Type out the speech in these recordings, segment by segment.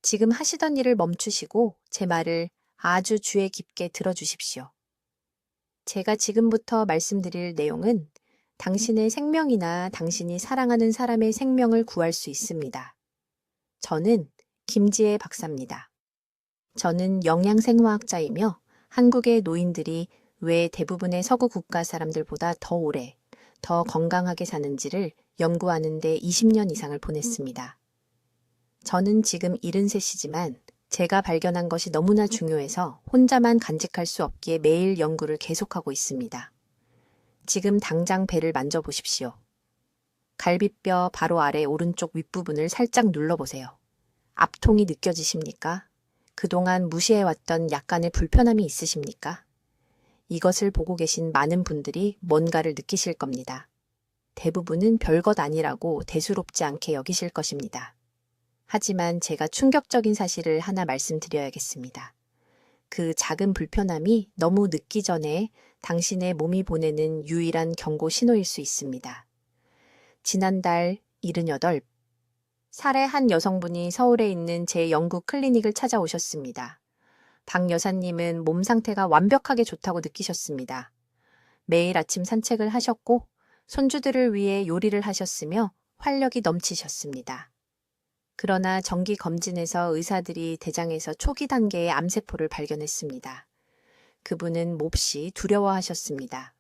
지금 하시던 일을 멈추시고 제 말을 아주 주의 깊게 들어주십시오. 제가 지금부터 말씀드릴 내용은 당신의 생명이나 당신이 사랑하는 사람의 생명을 구할 수 있습니다. 저는 김지혜 박사입니다. 저는 영양생화학자이며 한국의 노인들이 왜 대부분의 서구 국가 사람들보다 더 오래, 더 건강하게 사는지를 연구하는 데 20년 이상을 보냈습니다. 저는 지금 73이지만 제가 발견한 것이 너무나 중요해서 혼자만 간직할 수 없기에 매일 연구를 계속하고 있습니다. 지금 당장 배를 만져보십시오. 갈비뼈 바로 아래 오른쪽 윗부분을 살짝 눌러보세요. 압통이 느껴지십니까? 그동안 무시해왔던 약간의 불편함이 있으십니까? 이것을 보고 계신 많은 분들이 뭔가를 느끼실 겁니다. 대부분은 별것 아니라고 대수롭지 않게 여기실 것입니다. 하지만 제가 충격적인 사실을 하나 말씀드려야겠습니다. 그 작은 불편함이 너무 늦기 전에 당신의 몸이 보내는 유일한 경고 신호일 수 있습니다. 지난달 78살의 한 여성분이 서울에 있는 제 연구 클리닉을 찾아오셨습니다. 박 여사님은 몸 상태가 완벽하게 좋다고 느끼셨습니다. 매일 아침 산책을 하셨고 손주들을 위해 요리를 하셨으며 활력이 넘치셨습니다. 그러나 정기 검진에서 의사들이 대장에서 초기 단계의 암세포를 발견했습니다. 그분은 몹시 두려워하셨습니다.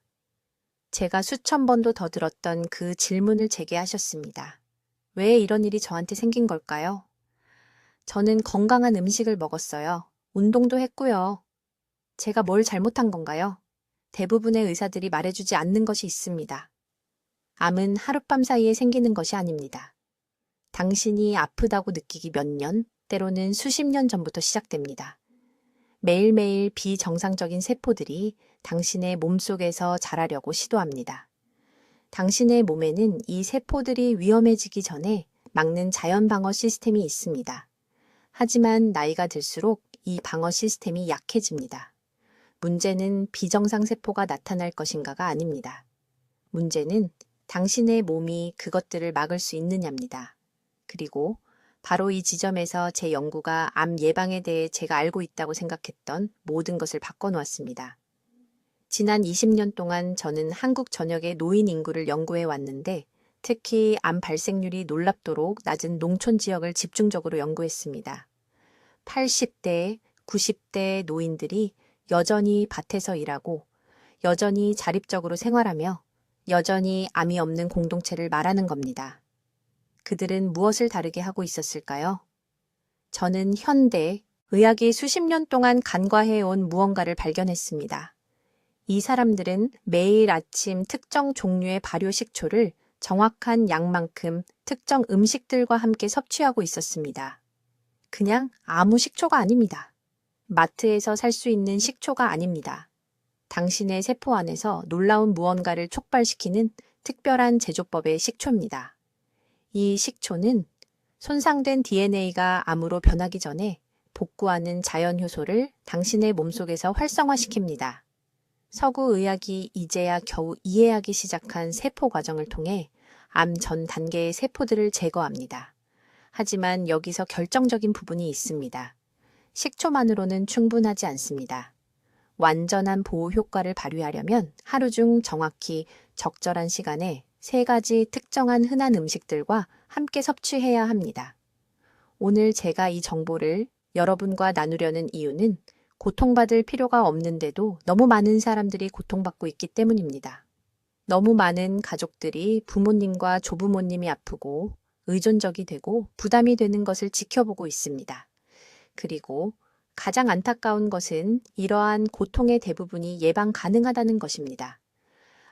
제가 수천 번도 더 들었던 그 질문을 제게 하셨습니다. 왜 이런 일이 저한테 생긴 걸까요? 저는 건강한 음식을 먹었어요. 운동도 했고요. 제가 뭘 잘못한 건가요? 대부분의 의사들이 말해주지 않는 것이 있습니다. 암은 하룻밤 사이에 생기는 것이 아닙니다. 당신이 아프다고 느끼기 몇 년, 때로는 수십 년 전부터 시작됩니다. 매일매일 비정상적인 세포들이 당신의 몸속에서 자라려고 시도합니다. 당신의 몸에는 이 세포들이 위험해지기 전에 막는 자연 방어 시스템이 있습니다. 하지만 나이가 들수록 이 방어 시스템이 약해집니다. 문제는 비정상 세포가 나타날 것인가가 아닙니다. 문제는 당신의 몸이 그것들을 막을 수 있느냐입니다. 그리고 바로 이 지점에서 제 연구가 암 예방에 대해 제가 알고 있다고 생각했던 모든 것을 바꿔놓았습니다. 지난 20년 동안 저는 한국 전역의 노인 인구를 연구해 왔는데 특히 암 발생률이 놀랍도록 낮은 농촌 지역을 집중적으로 연구했습니다. 80대, 90대 노인들이 여전히 밭에서 일하고 여전히 자립적으로 생활하며 여전히 암이 없는 공동체를 말하는 겁니다. 그들은 무엇을 다르게 하고 있었을까요? 저는 현대, 의학이 수십 년 동안 간과해온 무언가를 발견했습니다. 이 사람들은 매일 아침 특정 종류의 발효 식초를 정확한 양만큼 특정 음식들과 함께 섭취하고 있었습니다. 그냥 아무 식초가 아닙니다. 마트에서 살 수 있는 식초가 아닙니다. 당신의 세포 안에서 놀라운 무언가를 촉발시키는 특별한 제조법의 식초입니다. 이 식초는 손상된 DNA가 암으로 변하기 전에 복구하는 자연 효소를 당신의 몸속에서 활성화시킵니다. 서구 의학이 이제야 겨우 이해하기 시작한 세포 과정을 통해 암 전 단계의 세포들을 제거합니다. 하지만 여기서 결정적인 부분이 있습니다. 식초만으로는 충분하지 않습니다. 완전한 보호 효과를 발휘하려면 하루 중 정확히 적절한 시간에 3가지 특정한 흔한 음식들과 함께 섭취해야 합니다. 오늘 제가 이 정보를 여러분과 나누려는 이유는 고통받을 필요가 없는데도 너무 많은 사람들이 고통받고 있기 때문입니다. 너무 많은 가족들이 부모님과 조부모님이 아프고 의존적이 되고 부담이 되는 것을 지켜보고 있습니다. 그리고 가장 안타까운 것은 이러한 고통의 대부분이 예방 가능하다는 것입니다.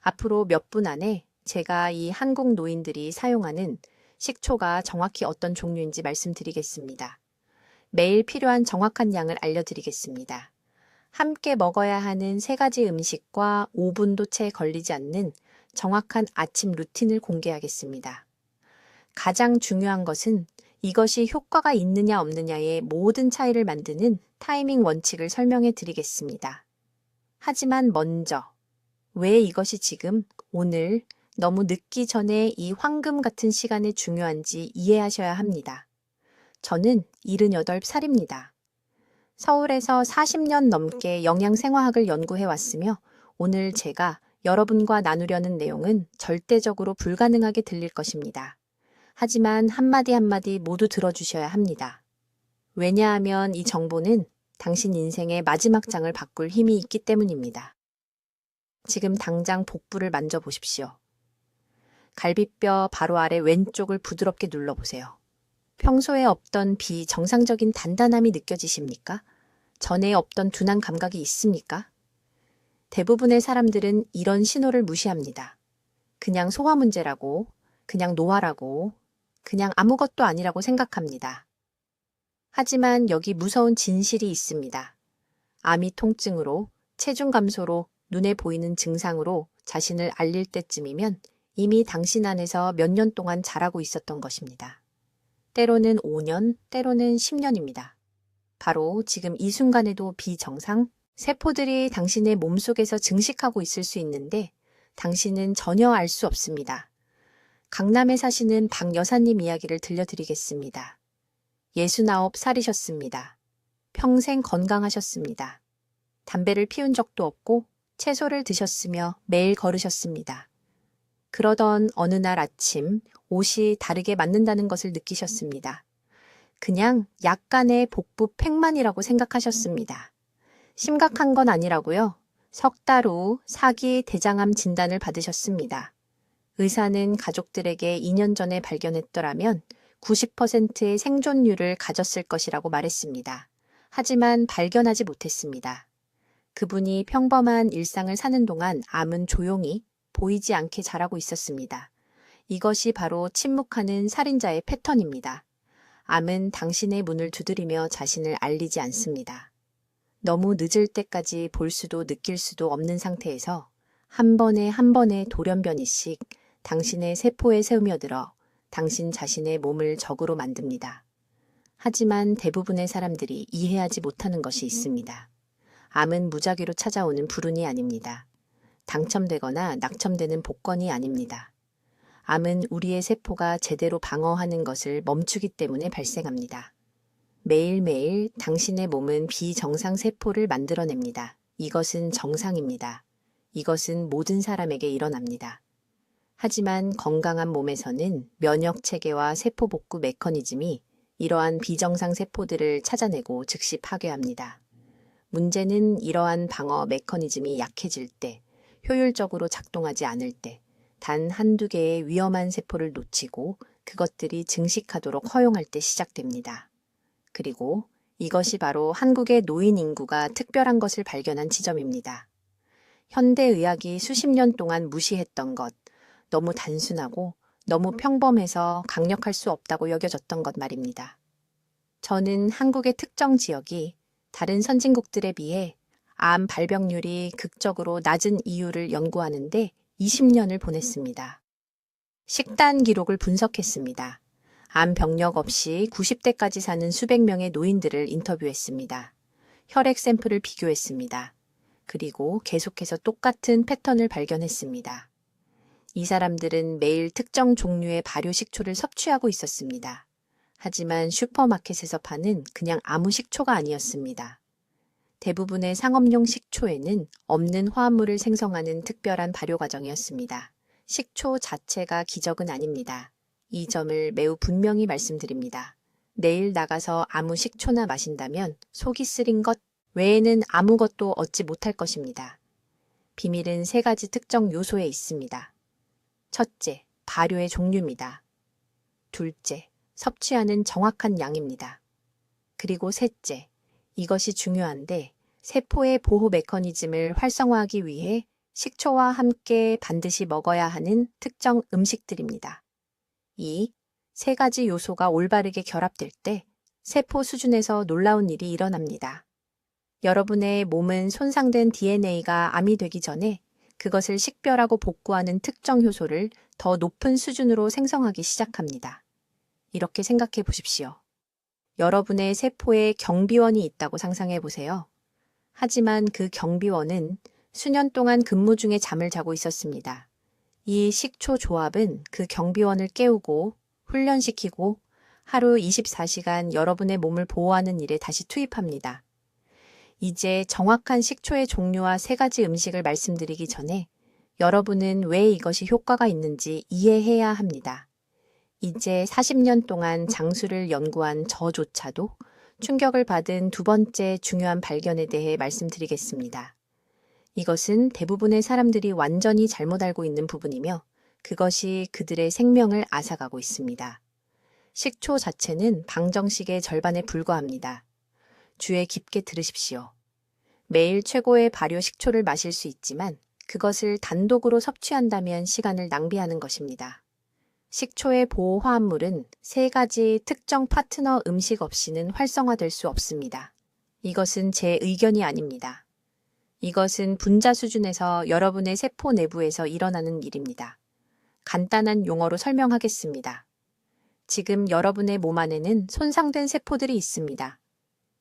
앞으로 몇 분 안에 제가 이 한국 노인들이 사용하는 식초가 정확히 어떤 종류인지 말씀드리겠습니다. 매일 필요한 정확한 양을 알려드리겠습니다. 함께 먹어야 하는 3가지 음식과 5분도 채 걸리지 않는 정확한 아침 루틴을 공개하겠습니다. 가장 중요한 것은 이것이 효과가 있느냐 없느냐의 모든 차이를 만드는 타이밍 원칙을 설명해 드리겠습니다. 하지만 먼저 왜 이것이 지금 오늘 너무 늦기 전에 이 황금 같은 시간에 중요한지 이해하셔야 합니다. 저는 78살입니다. 서울에서 40년 넘게 영양생화학을 연구해왔으며 오늘 제가 여러분과 나누려는 내용은 절대적으로 불가능하게 들릴 것입니다. 하지만 한마디 한마디 모두 들어주셔야 합니다. 왜냐하면 이 정보는 당신 인생의 마지막 장을 바꿀 힘이 있기 때문입니다. 지금 당장 복부를 만져보십시오. 갈비뼈 바로 아래 왼쪽을 부드럽게 눌러보세요. 평소에 없던 비정상적인 단단함이 느껴지십니까? 전에 없던 둔한 감각이 있습니까? 대부분의 사람들은 이런 신호를 무시합니다. 그냥 소화 문제라고, 그냥 노화라고, 그냥 아무것도 아니라고 생각합니다. 하지만 여기 무서운 진실이 있습니다. 암이 통증으로, 체중 감소로, 눈에 보이는 증상으로 자신을 알릴 때쯤이면 이미 당신 안에서 몇 년 동안 자라고 있었던 것입니다. 때로는 5년, 때로는 10년입니다. 바로 지금 이 순간에도 비정상, 세포들이 당신의 몸속에서 증식하고 있을 수 있는데 당신은 전혀 알 수 없습니다. 강남에 사시는 박 여사님 이야기를 들려드리겠습니다. 69살이셨습니다. 평생 건강하셨습니다. 담배를 피운 적도 없고 채소를 드셨으며 매일 걸으셨습니다. 그러던 어느 날 아침 옷이 다르게 맞는다는 것을 느끼셨습니다. 그냥 약간의 복부 팽만이라고 생각하셨습니다. 심각한 건 아니라고요. 석 달 후 사기 대장암 진단을 받으셨습니다. 의사는 가족들에게 2년 전에 발견했더라면 90%의 생존율을 가졌을 것이라고 말했습니다. 하지만 발견하지 못했습니다. 그분이 평범한 일상을 사는 동안 암은 조용히 보이지 않게 자라고 있었습니다. 이것이 바로 침묵하는 살인자의 패턴입니다. 암은 당신의 문을 두드리며 자신을 알리지 않습니다. 너무 늦을 때까지 볼 수도 느낄 수도 없는 상태에서 한 번에 한 번의 돌연변이씩 당신의 세포에 스며들어 당신 자신의 몸을 적으로 만듭니다. 하지만 대부분의 사람들이 이해하지 못하는 것이 있습니다. 암은 무작위로 찾아오는 불운이 아닙니다. 당첨되거나 낙첨되는 복권이 아닙니다. 암은 우리의 세포가 제대로 방어하는 것을 멈추기 때문에 발생합니다. 매일매일 당신의 몸은 비정상 세포를 만들어냅니다. 이것은 정상입니다. 이것은 모든 사람에게 일어납니다. 하지만 건강한 몸에서는 면역 체계와 세포 복구 메커니즘이 이러한 비정상 세포들을 찾아내고 즉시 파괴합니다. 문제는 이러한 방어 메커니즘이 약해질 때, 효율적으로 작동하지 않을 때, 단 한두 개의 위험한 세포를 놓치고 그것들이 증식하도록 허용할 때 시작됩니다. 그리고 이것이 바로 한국의 노인 인구가 특별한 것을 발견한 지점입니다. 현대의학이 수십 년 동안 무시했던 것, 너무 단순하고 너무 평범해서 강력할 수 없다고 여겨졌던 것 말입니다. 저는 한국의 특정 지역이 다른 선진국들에 비해 암 발병률이 극적으로 낮은 이유를 연구하는데 20년을 보냈습니다. 식단 기록을 분석했습니다. 암 병력 없이 90대까지 사는 수백 명의 노인들을 인터뷰했습니다. 혈액 샘플을 비교했습니다. 그리고 계속해서 똑같은 패턴을 발견했습니다. 이 사람들은 매일 특정 종류의 발효 식초를 섭취하고 있었습니다. 하지만 슈퍼마켓에서 파는 그냥 아무 식초가 아니었습니다. 대부분의 상업용 식초에는 없는 화합물을 생성하는 특별한 발효 과정이었습니다. 식초 자체가 기적은 아닙니다. 이 점을 매우 분명히 말씀드립니다. 내일 나가서 아무 식초나 마신다면 속이 쓰린 것 외에는 아무것도 얻지 못할 것입니다. 비밀은 3가지 특정 요소에 있습니다. 첫째, 발효의 종류입니다. 둘째, 섭취하는 정확한 양입니다. 그리고 셋째, 이것이 중요한데 세포의 보호 메커니즘을 활성화하기 위해 식초와 함께 반드시 먹어야 하는 특정 음식들입니다. 이 3가지 요소가 올바르게 결합될 때 세포 수준에서 놀라운 일이 일어납니다. 여러분의 몸은 손상된 DNA가 암이 되기 전에 그것을 식별하고 복구하는 특정 효소를 더 높은 수준으로 생성하기 시작합니다. 이렇게 생각해 보십시오. 여러분의 세포에 경비원이 있다고 상상해 보세요. 하지만 그 경비원은 수년 동안 근무 중에 잠을 자고 있었습니다. 이 식초 조합은 그 경비원을 깨우고 훈련시키고 하루 24시간 여러분의 몸을 보호하는 일에 다시 투입합니다. 이제 정확한 식초의 종류와 3가지 음식을 말씀드리기 전에 여러분은 왜 이것이 효과가 있는지 이해해야 합니다. 이제 40년 동안 장수를 연구한 저조차도 충격을 받은 2번째 중요한 발견에 대해 말씀드리겠습니다. 이것은 대부분의 사람들이 완전히 잘못 알고 있는 부분이며 그것이 그들의 생명을 앗아가고 있습니다. 식초 자체는 방정식의 절반에 불과합니다. 주의 깊게 들으십시오. 매일 최고의 발효 식초를 마실 수 있지만 그것을 단독으로 섭취한다면 시간을 낭비하는 것입니다. 식초의 보호 화합물은 3가지 특정 파트너 음식 없이는 활성화될 수 없습니다. 이것은 제 의견이 아닙니다. 이것은 분자 수준에서 여러분의 세포 내부에서 일어나는 일입니다. 간단한 용어로 설명하겠습니다. 지금 여러분의 몸 안에는 손상된 세포들이 있습니다.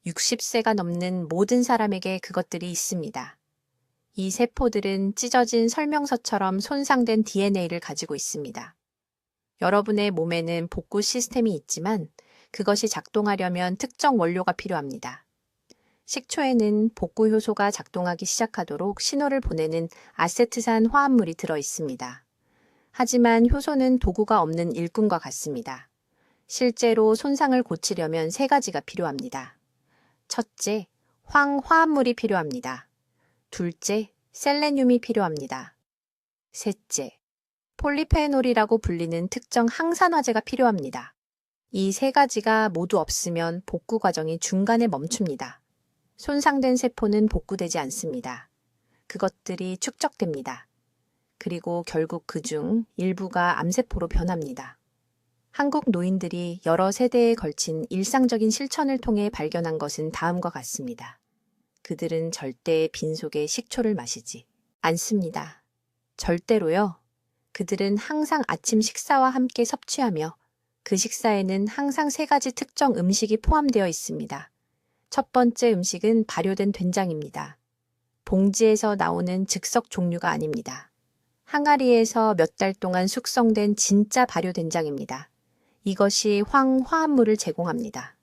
60세가 넘는 모든 사람에게 그것들이 있습니다. 이 세포들은 찢어진 설명서처럼 손상된 DNA를 가지고 있습니다. 여러분의 몸에는 복구 시스템이 있지만 그것이 작동하려면 특정 원료가 필요합니다. 식초에는 복구 효소가 작동하기 시작하도록 신호를 보내는 아세트산 화합물이 들어 있습니다. 하지만 효소는 도구가 없는 일꾼과 같습니다. 실제로 손상을 고치려면 3가지가 필요합니다. 첫째, 황화합물이 필요합니다. 둘째, 셀레늄이 필요합니다. 셋째, 폴리페놀이라고 불리는 특정 항산화제가 필요합니다. 이 3가지가 모두 없으면 복구 과정이 중간에 멈춥니다. 손상된 세포는 복구되지 않습니다. 그것들이 축적됩니다. 그리고 결국 그중 일부가 암세포로 변합니다. 한국 노인들이 여러 세대에 걸친 일상적인 실천을 통해 발견한 것은 다음과 같습니다. 그들은 절대 빈속에 식초를 마시지 않습니다. 절대로요. 그들은 항상 아침 식사와 함께 섭취하며 그 식사에는 항상 3가지 특정 음식이 포함되어 있습니다. 첫 번째 음식은 발효된 된장입니다. 봉지에서 나오는 즉석 종류가 아닙니다. 항아리에서 몇 달 동안 숙성된 진짜 발효 된장입니다. 이것이 황화합물을 제공합니다.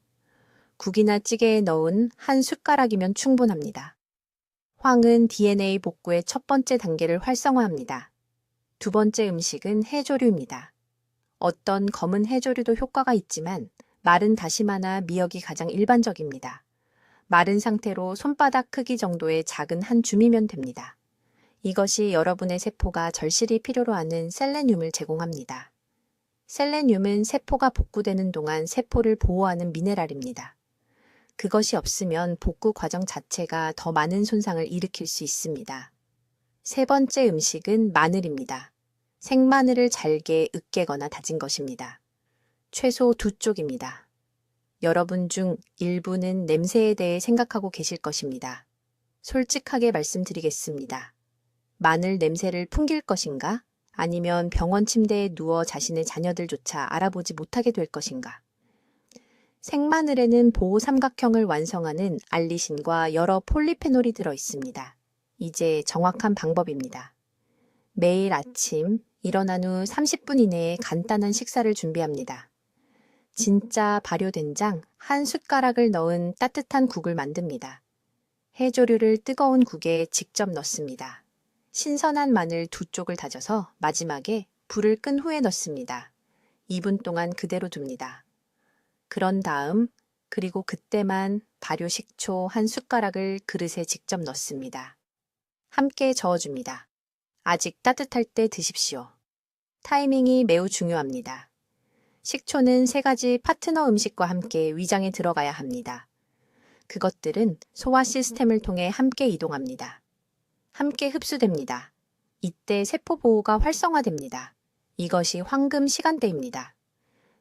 국이나 찌개에 넣은 한 숟가락이면 충분합니다. 황은 DNA 복구의 첫 번째 단계를 활성화합니다. 2번째 음식은 해조류입니다. 어떤 검은 해조류도 효과가 있지만 마른 다시마나 미역이 가장 일반적입니다. 마른 상태로 손바닥 크기 정도의 작은 한 줌이면 됩니다. 이것이 여러분의 세포가 절실히 필요로 하는 셀레늄을 제공합니다. 셀레늄은 세포가 복구되는 동안 세포를 보호하는 미네랄입니다. 그것이 없으면 복구 과정 자체가 더 많은 손상을 일으킬 수 있습니다. 3번째 음식은 마늘입니다. 생마늘을 잘게 으깨거나 다진 것입니다. 최소 2쪽입니다. 여러분 중 일부는 냄새에 대해 생각하고 계실 것입니다. 솔직하게 말씀드리겠습니다. 마늘 냄새를 풍길 것인가? 아니면 병원 침대에 누워 자신의 자녀들조차 알아보지 못하게 될 것인가? 생마늘에는 보호 삼각형을 완성하는 알리신과 여러 폴리페놀이 들어 있습니다. 이제 정확한 방법입니다. 매일 아침 일어난 후 30분 이내에 간단한 식사를 준비합니다. 진짜 발효된장 한 숟가락을 넣은 따뜻한 국을 만듭니다. 해조류를 뜨거운 국에 직접 넣습니다. 신선한 마늘 2쪽을 다져서 마지막에 불을 끈 후에 넣습니다. 2분 동안 그대로 둡니다. 그런 다음 그리고 그때만 발효 식초 한 숟가락을 그릇에 직접 넣습니다. 함께 저어줍니다. 아직 따뜻할 때 드십시오. 타이밍이 매우 중요합니다. 식초는 3가지 파트너 음식과 함께 위장에 들어가야 합니다. 그것들은 소화 시스템을 통해 함께 이동합니다. 함께 흡수됩니다. 이때 세포 보호가 활성화됩니다. 이것이 황금 시간대입니다.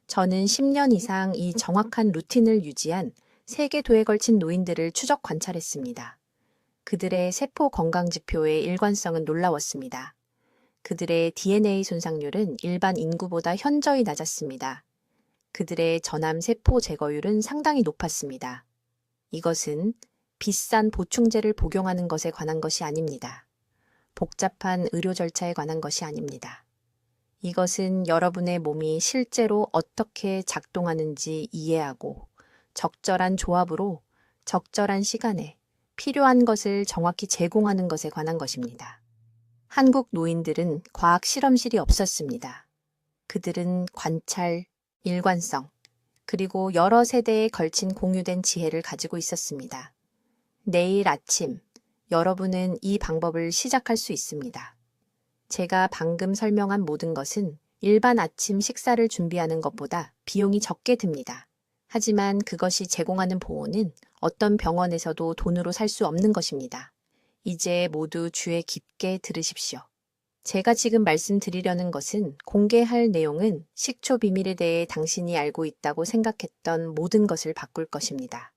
저는 10년 이상 이 정확한 루틴을 유지한 3개 도에 걸친 노인들을 추적 관찰했습니다. 그들의 세포 건강 지표의 일관성은 놀라웠습니다. 그들의 DNA 손상률은 일반 인구보다 현저히 낮았습니다. 그들의 전암 세포 제거율은 상당히 높았습니다. 이것은 비싼 보충제를 복용하는 것에 관한 것이 아닙니다. 복잡한 의료 절차에 관한 것이 아닙니다. 이것은 여러분의 몸이 실제로 어떻게 작동하는지 이해하고 적절한 조합으로 적절한 시간에 필요한 것을 정확히 제공하는 것에 관한 것입니다. 한국 노인들은 과학 실험실이 없었습니다. 그들은 관찰, 일관성, 그리고 여러 세대에 걸친 공유된 지혜를 가지고 있었습니다. 내일 아침, 여러분은 이 방법을 시작할 수 있습니다. 제가 방금 설명한 모든 것은 일반 아침 식사를 준비하는 것보다 비용이 적게 듭니다. 하지만 그것이 제공하는 보호는 어떤 병원에서도 돈으로 살 수 없는 것입니다. 이제 모두 귀에 깊게 들으십시오. 제가 지금 말씀드리려는 것은 공개할 내용은 식초 비밀에 대해 당신이 알고 있다고 생각했던 모든 것을 바꿀 것입니다.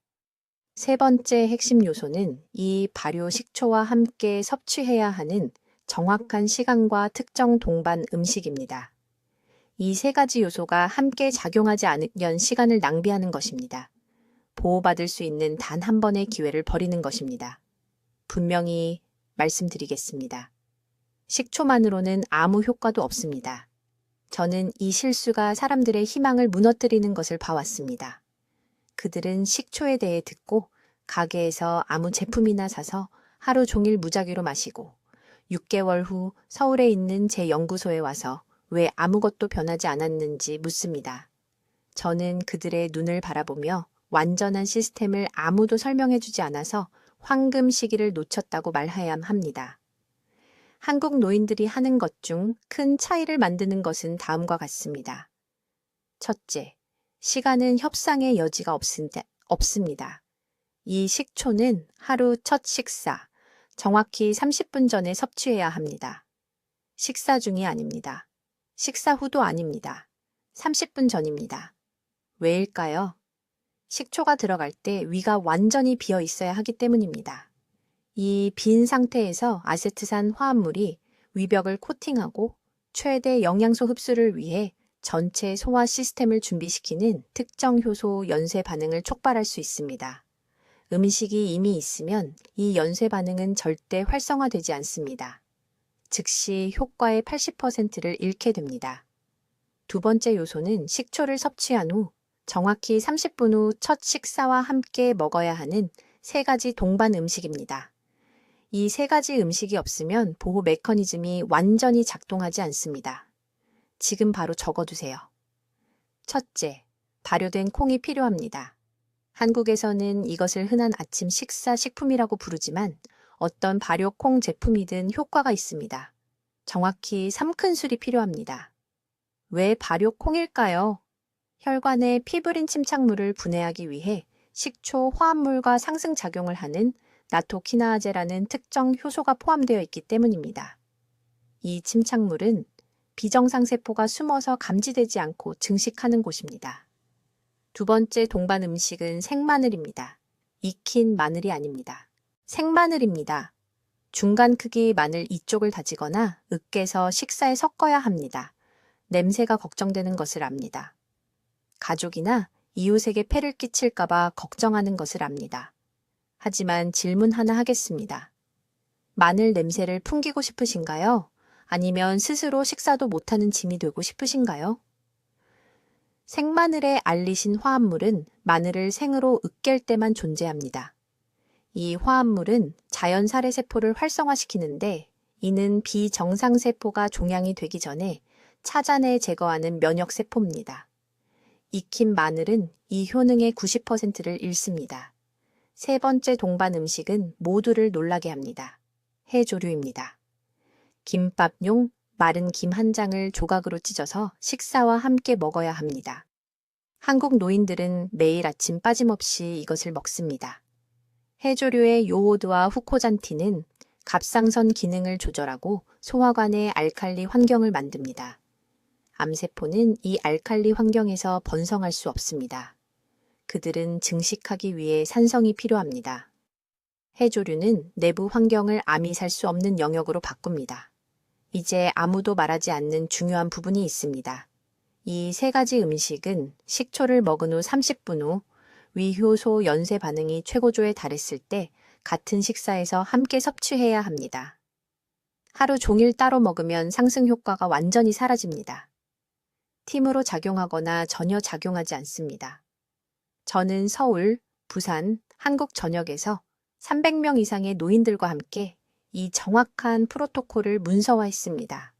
세 번째 핵심 요소는 이 발효 식초와 함께 섭취해야 하는 정확한 시간과 특정 동반 음식입니다. 이 세 가지 요소가 함께 작용하지 않으면 시간을 낭비하는 것입니다. 보호받을 수 있는 단 한 번의 기회를 버리는 것입니다. 분명히 말씀드리겠습니다. 식초만으로는 아무 효과도 없습니다. 저는 이 실수가 사람들의 희망을 무너뜨리는 것을 봐왔습니다. 그들은 식초에 대해 듣고 가게에서 아무 제품이나 사서 하루 종일 무작위로 마시고 6개월 후 서울에 있는 제 연구소에 와서 왜 아무것도 변하지 않았는지 묻습니다. 저는 그들의 눈을 바라보며 완전한 시스템을 아무도 설명해주지 않아서 황금 시기를 놓쳤다고 말해야 합니다. 한국 노인들이 하는 것 중 큰 차이를 만드는 것은 다음과 같습니다. 첫째, 시간은 협상의 여지가 없습니다. 이 식초는 하루 첫 식사, 정확히 30분 전에 섭취해야 합니다. 식사 중이 아닙니다. 식사 후도 아닙니다. 30분 전입니다. 왜일까요? 식초가 들어갈 때 위가 완전히 비어 있어야 하기 때문입니다. 이 빈 상태에서 아세트산 화합물이 위벽을 코팅하고 최대 영양소 흡수를 위해 전체 소화 시스템을 준비시키는 특정 효소 연쇄 반응을 촉발할 수 있습니다. 음식이 이미 있으면 이 연쇄 반응은 절대 활성화되지 않습니다. 즉시 효과의 80%를 잃게 됩니다. 두 번째 요소는 식초를 섭취한 후 정확히 30분 후 첫 식사와 함께 먹어야 하는 세 가지 동반 음식입니다. 이 세 가지 음식이 없으면 보호 메커니즘이 완전히 작동하지 않습니다. 지금 바로 적어두세요. 첫째, 발효된 콩이 필요합니다. 한국에서는 이것을 흔한 아침 식사 식품이라고 부르지만 어떤 발효 콩 제품이든 효과가 있습니다. 정확히 3큰술이 필요합니다. 왜 발효 콩일까요? 혈관에 피브린 침착물을 분해하기 위해 식초 화합물과 상승작용을 하는 나토키나아제라는 특정 효소가 포함되어 있기 때문입니다. 이 침착물은 비정상 세포가 숨어서 감지되지 않고 증식하는 곳입니다. 두 번째 동반 음식은 생마늘입니다. 익힌 마늘이 아닙니다. 생마늘입니다. 중간 크기 마늘 2쪽을 다지거나 으깨서 식사에 섞어야 합니다. 냄새가 걱정되는 것을 압니다. 가족이나 이웃에게 폐를 끼칠까봐 걱정하는 것을 압니다. 하지만 질문 하나 하겠습니다. 마늘 냄새를 풍기고 싶으신가요? 아니면 스스로 식사도 못하는 짐이 되고 싶으신가요? 생마늘에 알리신 화합물은 마늘을 생으로 으깰 때만 존재합니다. 이 화합물은 자연 살해 세포를 활성화시키는데 이는 비정상 세포가 종양이 되기 전에 찾아내 제거하는 면역 세포입니다. 익힌 마늘은 이 효능의 90%를 잃습니다. 세 번째 동반 음식은 모두를 놀라게 합니다. 해조류입니다. 김밥용 마른 김 한 장을 조각으로 찢어서 식사와 함께 먹어야 합니다. 한국 노인들은 매일 아침 빠짐없이 이것을 먹습니다. 해조류의 요오드와 후코잔틴은 갑상선 기능을 조절하고 소화관의 알칼리 환경을 만듭니다. 암세포는 이 알칼리 환경에서 번성할 수 없습니다. 그들은 증식하기 위해 산성이 필요합니다. 해조류는 내부 환경을 암이 살 수 없는 영역으로 바꿉니다. 이제 아무도 말하지 않는 중요한 부분이 있습니다. 이 세 가지 음식은 식초를 먹은 후 30분 후 위효소 연쇄 반응이 최고조에 달했을 때 같은 식사에서 함께 섭취해야 합니다. 하루 종일 따로 먹으면 상승 효과가 완전히 사라집니다. 팀으로 작용하거나 전혀 작용하지 않습니다. 저는 서울, 부산, 한국 전역에서 300명 이상의 노인들과 함께 이 정확한 프로토콜을 문서화했습니다.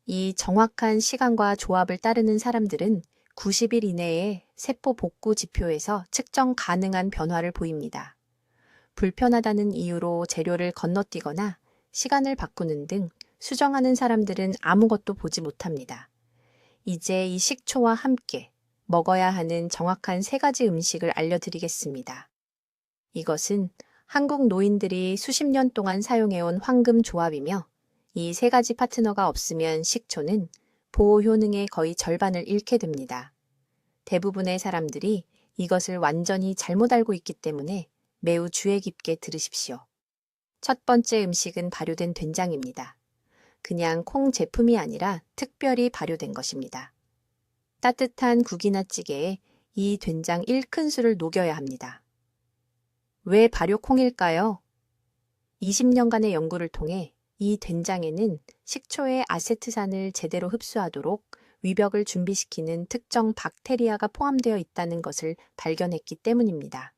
이 정확한 시간과 조합을 따르는 사람들은 90일 이내에 세포 복구 지표에서 측정 가능한 변화를 보입니다. 불편하다는 이유로 재료를 건너뛰거나 시간을 바꾸는 등 수정하는 사람들은 아무것도 보지 못합니다. 이제 이 식초와 함께 먹어야 하는 정확한 3가지 음식을 알려드리겠습니다. 이것은 한국 노인들이 수십 년 동안 사용해온 황금 조합이며 이 3가지 파트너가 없으면 식초는 보호 효능의 거의 절반을 잃게 됩니다. 대부분의 사람들이 이것을 완전히 잘못 알고 있기 때문에 매우 주의 깊게 들으십시오. 첫 번째 음식은 발효된 된장입니다. 그냥 콩 제품이 아니라 특별히 발효된 것입니다. 따뜻한 국이나 찌개에 이 된장 1큰술을 녹여야 합니다. 왜 발효콩일까요? 20년간의 연구를 통해 이 된장에는 식초의 아세트산을 제대로 흡수하도록 위벽을 준비시키는 특정 박테리아가 포함되어 있다는 것을 발견했기 때문입니다.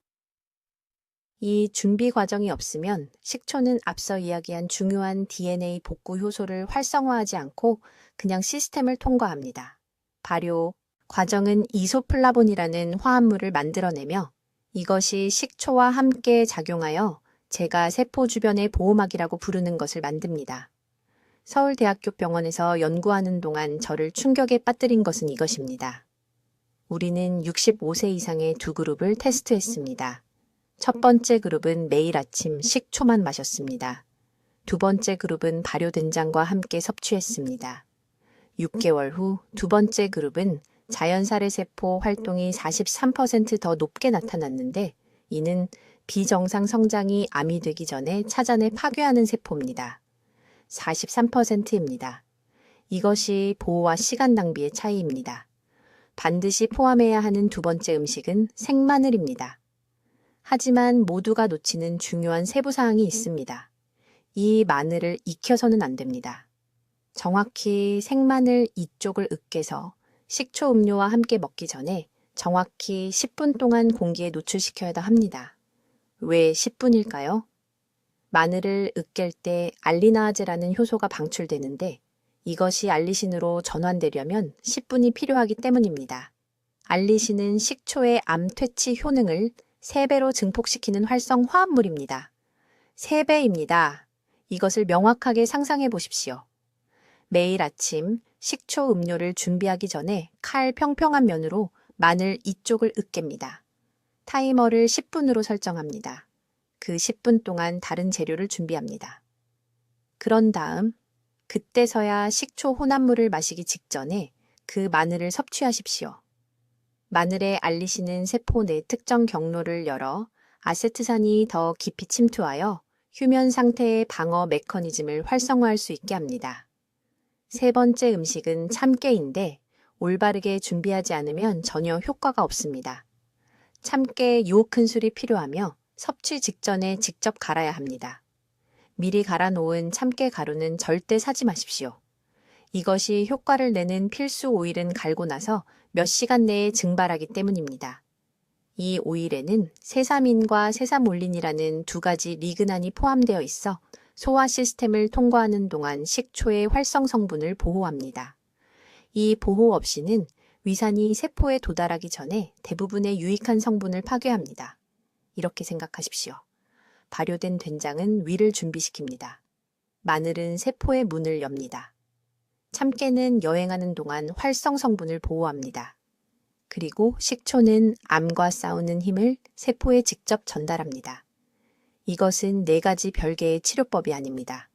이 준비 과정이 없으면 식초는 앞서 이야기한 중요한 DNA 복구 효소를 활성화하지 않고 그냥 시스템을 통과합니다. 발효 과정은 이소플라본이라는 화합물을 만들어내며 이것이 식초와 함께 작용하여 제가 세포 주변의 보호막이라고 부르는 것을 만듭니다. 서울대학교 병원에서 연구하는 동안 저를 충격에 빠뜨린 것은 이것입니다. 우리는 65세 이상의 2그룹을 테스트했습니다. 첫 번째 그룹은 매일 아침 식초만 마셨습니다. 두 번째 그룹은 발효된장과 함께 섭취했습니다. 6개월 후 두 번째 그룹은 자연살해세포 활동이 43% 더 높게 나타났는데 이는 비정상 성장이 암이 되기 전에 차잔에 파괴하는 세포입니다. 43%입니다. 이것이 보호와 시간 낭비의 차이입니다. 반드시 포함해야 하는 두 번째 음식은 생마늘입니다. 하지만 모두가 놓치는 중요한 세부사항이 있습니다. 이 마늘을 익혀서는 안 됩니다. 정확히 생마늘 2쪽을 으깨서 식초 음료와 함께 먹기 전에 정확히 10분 동안 공기에 노출시켜야 합니다. 왜 10분일까요? 마늘을 으깰 때 알리나아제라는 효소가 방출되는데 이것이 알리신으로 전환되려면 10분이 필요하기 때문입니다. 알리신은 식초의 암 퇴치 효능을 3배로 증폭시키는 활성 화합물입니다. 3배입니다. 이것을 명확하게 상상해 보십시오. 매일 아침 식초 음료를 준비하기 전에 칼 평평한 면으로 마늘 2쪽을 으깹니다. 타이머를 10분으로 설정합니다. 그 10분 동안 다른 재료를 준비합니다. 그런 다음 그때서야 식초 혼합물을 마시기 직전에 그 마늘을 섭취하십시오. 마늘에 알리시는 세포 내 특정 경로를 열어 아세트산이 더 깊이 침투하여 휴면 상태의 방어 메커니즘을 활성화할 수 있게 합니다. 세 번째 음식은 참깨인데 올바르게 준비하지 않으면 전혀 효과가 없습니다. 참깨 6큰술이 필요하며 섭취 직전에 직접 갈아야 합니다. 미리 갈아 놓은 참깨 가루는 절대 사지 마십시오. 이것이 효과를 내는 필수 오일은 갈고 나서 몇 시간 내에 증발하기 때문입니다. 이 오일에는 세사민과 세사몰린이라는 2가지 리그난이 포함되어 있어 소화 시스템을 통과하는 동안 식초의 활성 성분을 보호합니다. 이 보호 없이는 위산이 세포에 도달하기 전에 대부분의 유익한 성분을 파괴합니다. 이렇게 생각하십시오. 발효된 된장은 위를 준비시킵니다. 마늘은 세포의 문을 엽니다. 참깨는 여행하는 동안 활성 성분을 보호합니다. 그리고 식초는 암과 싸우는 힘을 세포에 직접 전달합니다. 이것은 4가지 별개의 치료법이 아닙니다.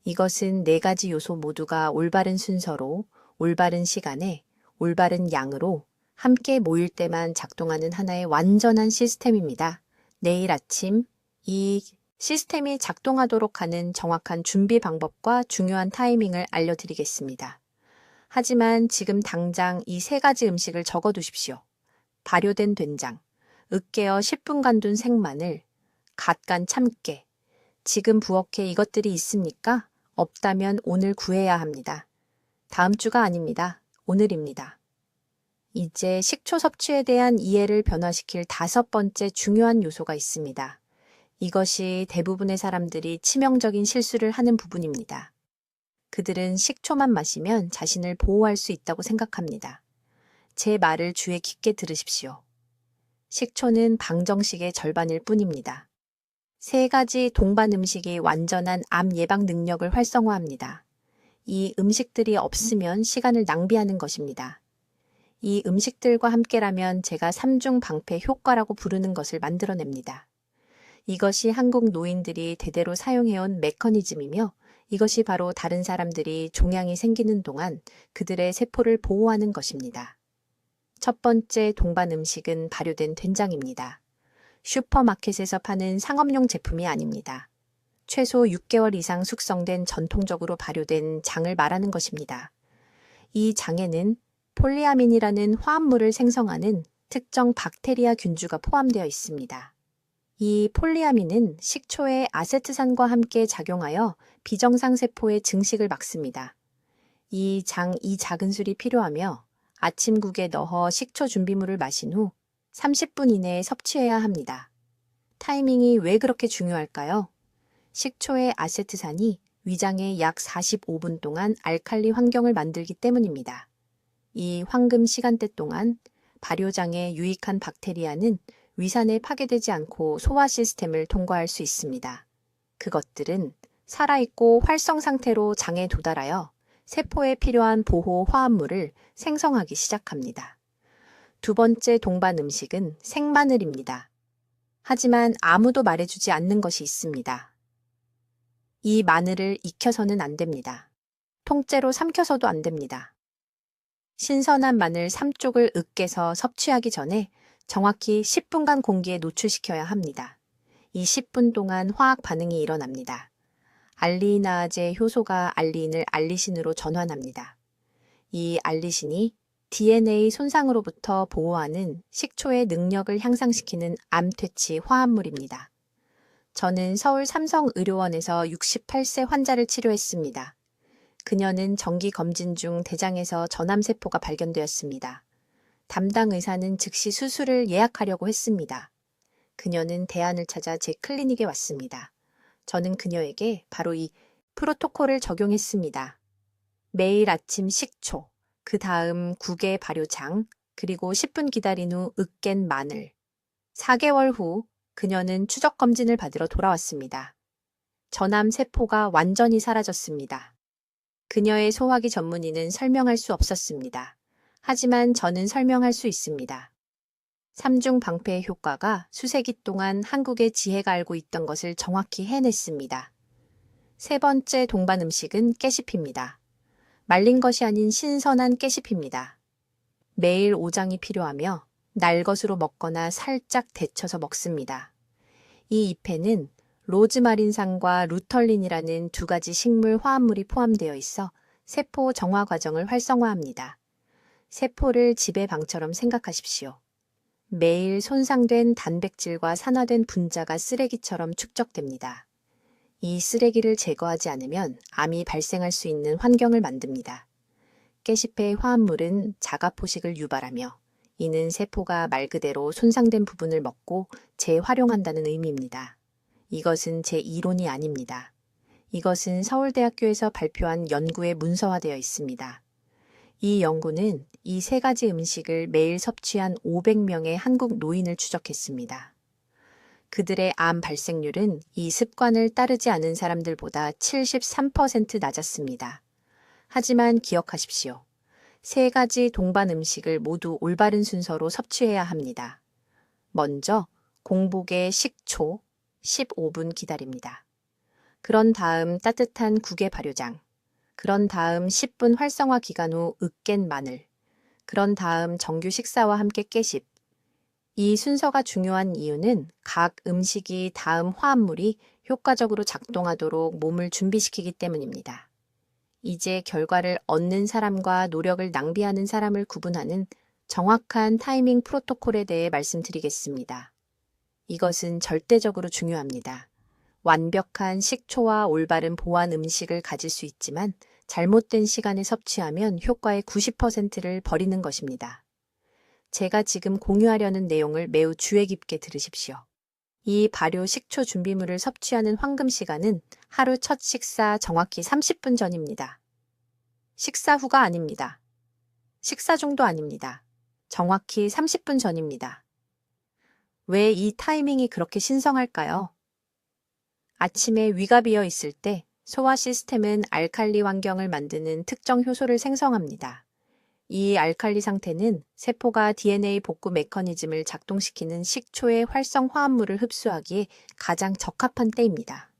이것은 4가지 요소 모두가 올바른 순서로, 올바른 시간에, 올바른 양으로 함께 모일 때만 작동하는 하나의 완전한 시스템입니다. 내일 아침 이 시스템이 작동하도록 하는 정확한 준비 방법과 중요한 타이밍을 알려드리겠습니다. 하지만 지금 당장 이 3가지 음식을 적어두십시오. 발효된 된장, 으깨어 10분간 둔 생마늘, 갓 간 참깨. 지금 부엌에 이것들이 있습니까? 없다면 오늘 구해야 합니다. 다음 주가 아닙니다. 오늘입니다. 이제 식초 섭취에 대한 이해를 변화시킬 5번째 중요한 요소가 있습니다. 이것이 대부분의 사람들이 치명적인 실수를 하는 부분입니다. 그들은 식초만 마시면 자신을 보호할 수 있다고 생각합니다. 제 말을 주의 깊게 들으십시오. 식초는 방정식의 절반일 뿐입니다. 3가지 동반 음식이 완전한 암 예방 능력을 활성화합니다. 이 음식들이 없으면 시간을 낭비하는 것입니다. 이 음식들과 함께라면 제가 3중 방패 효과라고 부르는 것을 만들어냅니다. 이것이 한국 노인들이 대대로 사용해온 메커니즘이며 이것이 바로 다른 사람들이 종양이 생기는 동안 그들의 세포를 보호하는 것입니다. 첫 번째 동반 음식은 발효된 된장입니다. 슈퍼마켓에서 파는 상업용 제품이 아닙니다. 최소 6개월 이상 숙성된 전통적으로 발효된 장을 말하는 것입니다. 이 장에는 폴리아민이라는 화합물을 생성하는 특정 박테리아 균주가 포함되어 있습니다. 이 폴리아민은 식초의 아세트산과 함께 작용하여 비정상 세포의 증식을 막습니다. 이 작은 술이 필요하며 아침국에 넣어 식초 준비물을 마신 후 30분 이내에 섭취해야 합니다. 타이밍이 왜 그렇게 중요할까요? 식초의 아세트산이 위장에 약 45분 동안 알칼리 환경을 만들기 때문입니다. 이 황금 시간대 동안 발효장에 유익한 박테리아는 위산에 파괴되지 않고 소화 시스템을 통과할 수 있습니다. 그것들은 살아있고 활성 상태로 장에 도달하여 세포에 필요한 보호 화합물을 생성하기 시작합니다. 두 번째 동반 음식은 생마늘입니다. 하지만 아무도 말해주지 않는 것이 있습니다. 이 마늘을 익혀서는 안 됩니다. 통째로 삼켜서도 안 됩니다. 신선한 마늘 3쪽을 으깨서 섭취하기 전에 정확히 10분간 공기에 노출시켜야 합니다. 이 10분 동안 화학 반응이 일어납니다. 알리나제 효소가 알리인을 알리신으로 전환합니다. 이 알리신이 DNA 손상으로부터 보호하는 식초의 능력을 향상시키는 암퇴치 화합물입니다. 저는 서울 삼성의료원에서 68세 환자를 치료했습니다. 그녀는 정기 검진 중 대장에서 전암세포가 발견되었습니다. 담당 의사는 즉시 수술을 예약하려고 했습니다. 그녀는 대안을 찾아 제 클리닉에 왔습니다. 저는 그녀에게 바로 이 프로토콜을 적용했습니다. 매일 아침 식초, 그 다음 국의 발효장, 그리고 10분 기다린 후 으깬 마늘. 4개월 후 그녀는 추적 검진을 받으러 돌아왔습니다. 전암 세포가 완전히 사라졌습니다. 그녀의 소화기 전문의는 설명할 수 없었습니다. 하지만 저는 설명할 수 있습니다. 3중 방패의 효과가 수세기 동안 한국의 지혜가 알고 있던 것을 정확히 해냈습니다. 세 번째 동반 음식은 깨씹입니다. 말린 것이 아닌 신선한 깨씹입니다. 매일 오장이 필요하며 날것으로 먹거나 살짝 데쳐서 먹습니다. 이 잎에는 로즈마린산과 루털린이라는 2가지 식물 화합물이 포함되어 있어 세포 정화 과정을 활성화합니다. 세포를 지배방처럼 생각하십시오. 매일 손상된 단백질과 산화된 분자가 쓰레기처럼 축적됩니다. 이 쓰레기를 제거하지 않으면 암이 발생할 수 있는 환경을 만듭니다. 깨씹의 화합물은 자가포식을 유발하며 이는 세포가 말 그대로 손상된 부분을 먹고 재활용한다는 의미입니다. 이것은 제 이론이 아닙니다. 이것은 서울대학교에서 발표한 연구에 문서화되어 있습니다. 이 연구는 이 3가지 음식을 매일 섭취한 500명의 한국 노인을 추적했습니다. 그들의 암 발생률은 이 습관을 따르지 않은 사람들보다 73% 낮았습니다. 하지만 기억하십시오. 3가지 동반 음식을 모두 올바른 순서로 섭취해야 합니다. 먼저 공복에 식초 15분 기다립니다. 그런 다음 따뜻한 국의 발효장, 그런 다음 10분 활성화 기간 후 으깬 마늘, 그런 다음 정규 식사와 함께 깨씹. 이 순서가 중요한 이유는 각 음식이 다음 화합물이 효과적으로 작동하도록 몸을 준비시키기 때문입니다. 이제 결과를 얻는 사람과 노력을 낭비하는 사람을 구분하는 정확한 타이밍 프로토콜에 대해 말씀드리겠습니다. 이것은 절대적으로 중요합니다. 완벽한 식초와 올바른 보완 음식을 가질 수 있지만 잘못된 시간에 섭취하면 효과의 90%를 버리는 것입니다. 제가 지금 공유하려는 내용을 매우 주의 깊게 들으십시오. 이 발효 식초 준비물을 섭취하는 황금 시간은 하루 첫 식사 정확히 30분 전입니다. 식사 후가 아닙니다. 식사 중도 아닙니다. 정확히 30분 전입니다. 왜 이 타이밍이 그렇게 신성할까요? 아침에 위가 비어 있을 때 소화 시스템은 알칼리 환경을 만드는 특정 효소를 생성합니다. 이 알칼리 상태는 세포가 DNA 복구 메커니즘을 작동시키는 식초의 활성 화합물을 흡수하기에 가장 적합한 때입니다.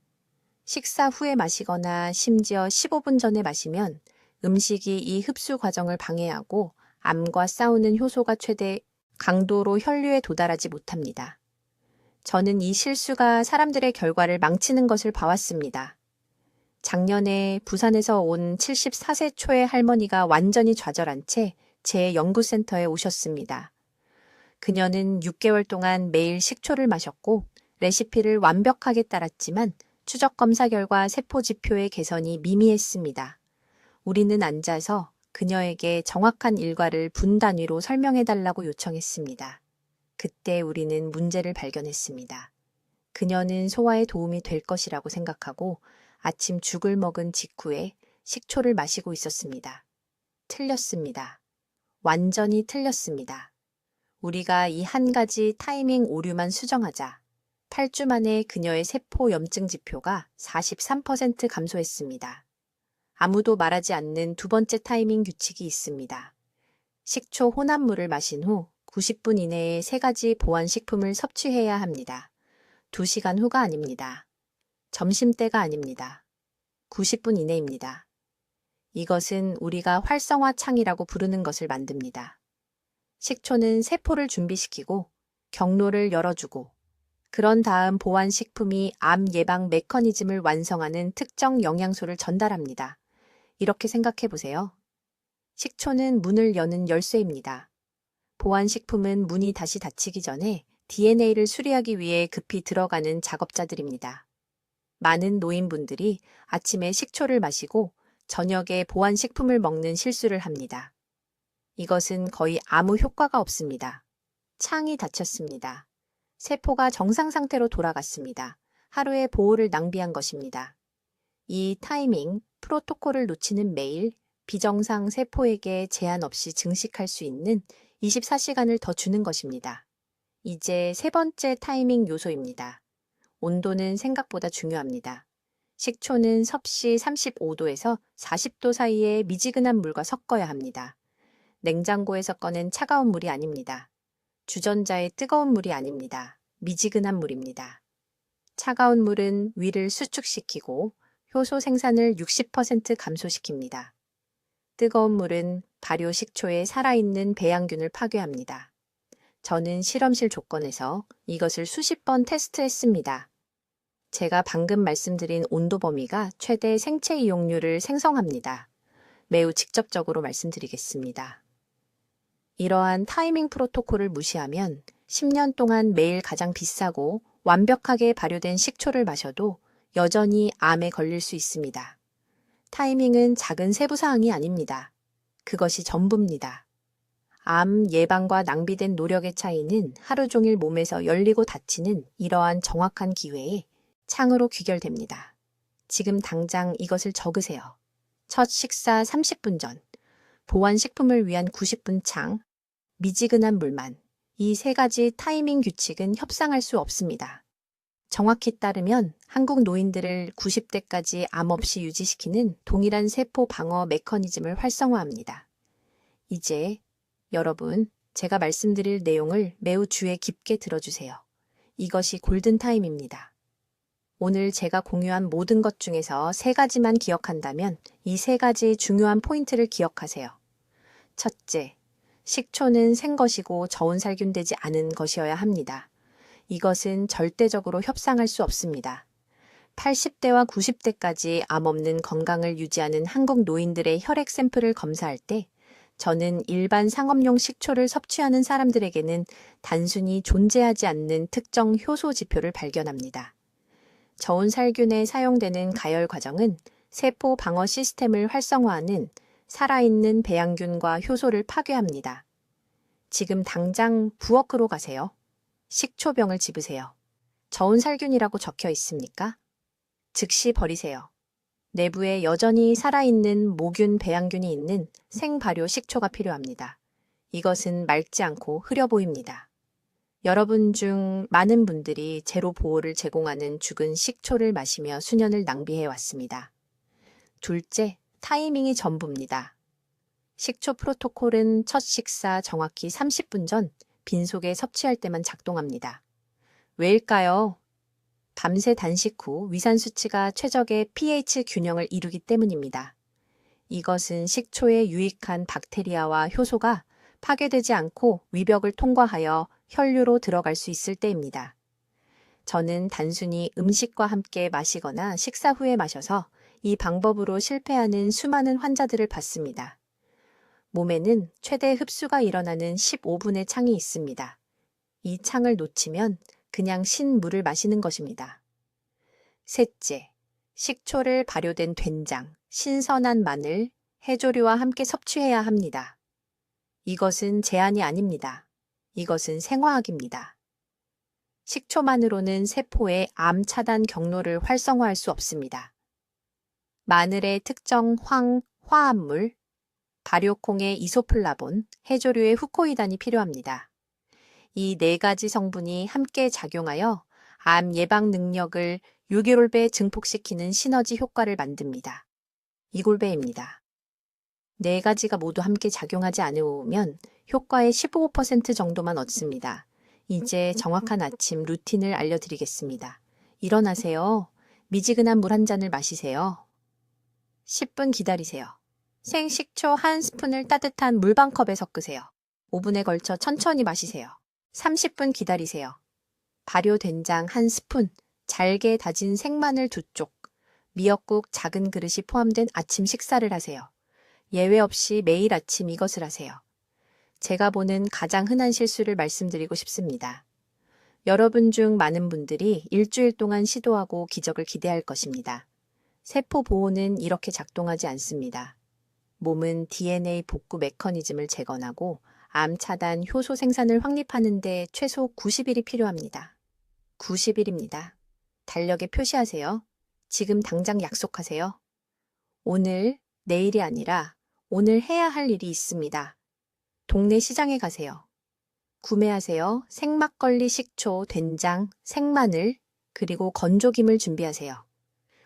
식사 후에 마시거나 심지어 15분 전에 마시면 음식이 이 흡수 과정을 방해하고 암과 싸우는 효소가 최대 강도로 혈류에 도달하지 못합니다. 저는 이 실수가 사람들의 결과를 망치는 것을 봐왔습니다. 작년에 부산에서 온 74세 초의 할머니가 완전히 좌절한 채 제 연구센터에 오셨습니다. 그녀는 6개월 동안 매일 식초를 마셨고 레시피를 완벽하게 따랐지만 추적 검사 결과 세포 지표의 개선이 미미했습니다. 우리는 앉아서 그녀에게 정확한 일과를 분 단위로 설명해달라고 요청했습니다. 그때 우리는 문제를 발견했습니다. 그녀는 소화에 도움이 될 것이라고 생각하고 아침 죽을 먹은 직후에 식초를 마시고 있었습니다. 틀렸습니다. 완전히 틀렸습니다. 우리가 이 한 가지 타이밍 오류만 수정하자 8주 만에 그녀의 세포 염증 지표가 43% 감소했습니다. 아무도 말하지 않는 두 번째 타이밍 규칙이 있습니다. 식초 혼합물을 마신 후 90분 이내에 3가지 보완식품을 섭취해야 합니다. 2시간 후가 아닙니다. 점심때가 아닙니다. 90분 이내입니다. 이것은 우리가 활성화 창이라고 부르는 것을 만듭니다. 식초는 세포를 준비시키고 경로를 열어주고 그런 다음 보완식품이 암 예방 메커니즘을 완성하는 특정 영양소를 전달합니다. 이렇게 생각해 보세요. 식초는 문을 여는 열쇠입니다. 보완식품은 문이 다시 닫히기 전에 DNA를 수리하기 위해 급히 들어가는 작업자들입니다. 많은 노인분들이 아침에 식초를 마시고 저녁에 보완식품을 먹는 실수를 합니다. 이것은 거의 아무 효과가 없습니다. 창이 닫혔습니다. 세포가 정상 상태로 돌아갔습니다. 하루의 보호를 낭비한 것입니다. 이 타이밍, 프로토콜을 놓치는 매일 비정상 세포에게 제한 없이 증식할 수 있는 24시간을 더 주는 것입니다. 이제 세 번째 타이밍 요소입니다. 온도는 생각보다 중요합니다. 식초는 섭씨 35도에서 40도 사이의 미지근한 물과 섞어야 합니다. 냉장고에서 꺼낸 차가운 물이 아닙니다. 주전자의 뜨거운 물이 아닙니다. 미지근한 물입니다. 차가운 물은 위를 수축시키고 효소 생산을 60% 감소시킵니다. 뜨거운 물은 발효 식초의 살아있는 배양균을 파괴합니다. 저는 실험실 조건에서 이것을 수십 번 테스트했습니다. 제가 방금 말씀드린 온도 범위가 최대 생체 이용률을 생성합니다. 매우 직접적으로 말씀드리겠습니다. 이러한 타이밍 프로토콜을 무시하면 10년 동안 매일 가장 비싸고 완벽하게 발효된 식초를 마셔도 여전히 암에 걸릴 수 있습니다. 타이밍은 작은 세부사항이 아닙니다. 그것이 전부입니다. 암 예방과 낭비된 노력의 차이는 하루 종일 몸에서 열리고 닫히는 이러한 정확한 기회에 창으로 귀결됩니다. 지금 당장 이것을 적으세요. 첫 식사 30분 전, 보완식품을 위한 90분 창, 미지근한 물만. 이 3가지 타이밍 규칙은 협상할 수 없습니다. 정확히 따르면 한국 노인들을 90대까지 암 없이 유지시키는 동일한 세포 방어 메커니즘을 활성화합니다. 이제 여러분, 제가 말씀드릴 내용을 매우 주의 깊게 들어주세요. 이것이 골든타임입니다. 오늘 제가 공유한 모든 것 중에서 3가지만 기억한다면 이 3가지 중요한 포인트를 기억하세요. 첫째, 식초는 생것이고 저온 살균되지 않은 것이어야 합니다. 이것은 절대적으로 협상할 수 없습니다. 80대와 90대까지 암 없는 건강을 유지하는 한국 노인들의 혈액 샘플을 검사할 때 저는 일반 상업용 식초를 섭취하는 사람들에게는 단순히 존재하지 않는 특정 효소 지표를 발견합니다. 저온살균에 사용되는 가열 과정은 세포 방어 시스템을 활성화하는 살아있는 배양균과 효소를 파괴합니다. 지금 당장 부엌으로 가세요. 식초병을 집으세요. 저온살균이라고 적혀 있습니까? 즉시 버리세요. 내부에 여전히 살아있는 모균 배양균이 있는 생발효 식초가 필요합니다. 이것은 맑지 않고 흐려 보입니다. 여러분 중 많은 분들이 제로 보호를 제공하는 죽은 식초를 마시며 수년을 낭비해 왔습니다. 둘째, 타이밍이 전부입니다. 식초 프로토콜은 첫 식사 정확히 30분 전 빈속에 섭취할 때만 작동합니다. 왜일까요? 밤새 단식 후 위산 수치가 최적의 pH 균형을 이루기 때문입니다. 이것은 식초에 유익한 박테리아와 효소가 파괴되지 않고 위벽을 통과하여 혈류로 들어갈 수 있을 때입니다. 저는 단순히 음식과 함께 마시거나 식사 후에 마셔서 이 방법으로 실패하는 수많은 환자들을 봤습니다. 몸에는 최대 흡수가 일어나는 15분의 창이 있습니다. 이 창을 놓치면 그냥 신물을 마시는 것입니다. 셋째, 식초를 발효된 된장, 신선한 마늘, 해조류와 함께 섭취해야 합니다. 이것은 제한이 아닙니다. 이것은 생화학입니다. 식초만으로는 세포의 암 차단 경로를 활성화할 수 없습니다. 마늘의 특정 화합물, 발효콩의 이소플라본, 해조류의 후코이단이 필요합니다. 이 네 가지 성분이 함께 작용하여 암 예방 능력을 6개월배 증폭시키는 시너지 효과를 만듭니다. 이골배입니다. 네 가지가 모두 함께 작용하지 않으면 효과의 15% 정도만 얻습니다. 이제 정확한 아침 루틴을 알려드리겠습니다. 일어나세요. 미지근한 물 한 잔을 마시세요. 10분 기다리세요. 생식초 1스푼을 따뜻한 물방컵에 섞으세요. 5분에 걸쳐 천천히 마시세요. 30분 기다리세요. 발효된장 1스푼, 잘게 다진 생마늘 2쪽, 미역국 작은 그릇이 포함된 아침 식사를 하세요. 예외 없이 매일 아침 이것을 하세요. 제가 보는 가장 흔한 실수를 말씀드리고 싶습니다. 여러분 중 많은 분들이 일주일 동안 시도하고 기적을 기대할 것입니다. 세포 보호는 이렇게 작동하지 않습니다. 몸은 DNA 복구 메커니즘을 재건하고 암 차단 효소 생산을 확립하는 데 최소 90일이 필요합니다. 90일입니다. 달력에 표시하세요. 지금 당장 약속하세요. 오늘, 내일이 아니라 오늘 해야 할 일이 있습니다. 동네 시장에 가세요. 구매하세요. 생막걸리 식초, 된장, 생마늘, 그리고 건조김을 준비하세요.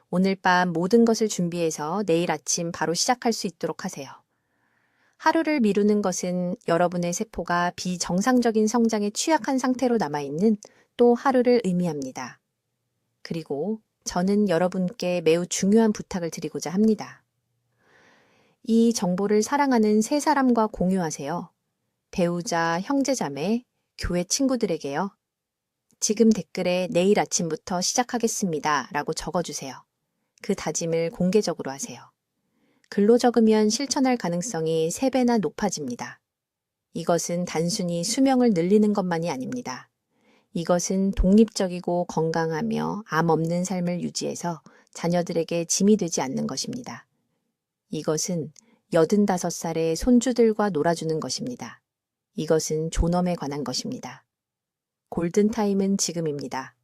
오늘 밤 모든 것을 준비해서 내일 아침 바로 시작할 수 있도록 하세요. 하루를 미루는 것은 여러분의 세포가 비정상적인 성장에 취약한 상태로 남아있는 또 하루를 의미합니다. 그리고 저는 여러분께 매우 중요한 부탁을 드리고자 합니다. 이 정보를 사랑하는 세 사람과 공유하세요. 배우자, 형제자매, 교회 친구들에게요. 지금 댓글에 내일 아침부터 시작하겠습니다 라고 적어주세요. 그 다짐을 공개적으로 하세요. 글로 적으면 실천할 가능성이 3배나 높아집니다. 이것은 단순히 수명을 늘리는 것만이 아닙니다. 이것은 독립적이고 건강하며 암 없는 삶을 유지해서 자녀들에게 짐이 되지 않는 것입니다. 이것은 85살의 손주들과 놀아주는 것입니다. 이것은 존엄에 관한 것입니다. 골든타임은 지금입니다.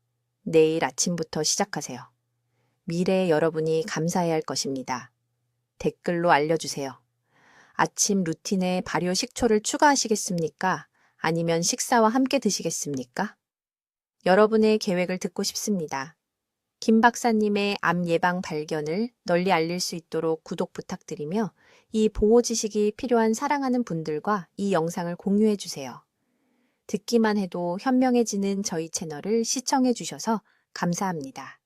내일 아침부터 시작하세요. 미래의 여러분이 감사해야 할 것입니다. 댓글로 알려주세요. 아침 루틴에 발효 식초를 추가하시겠습니까? 아니면 식사와 함께 드시겠습니까? 여러분의 계획을 듣고 싶습니다. 김 박사님의 암 예방 발견을 널리 알릴 수 있도록 구독 부탁드리며 이 보호 지식이 필요한 사랑하는 분들과 이 영상을 공유해 주세요. 듣기만 해도 현명해지는 저희 채널을 시청해 주셔서 감사합니다.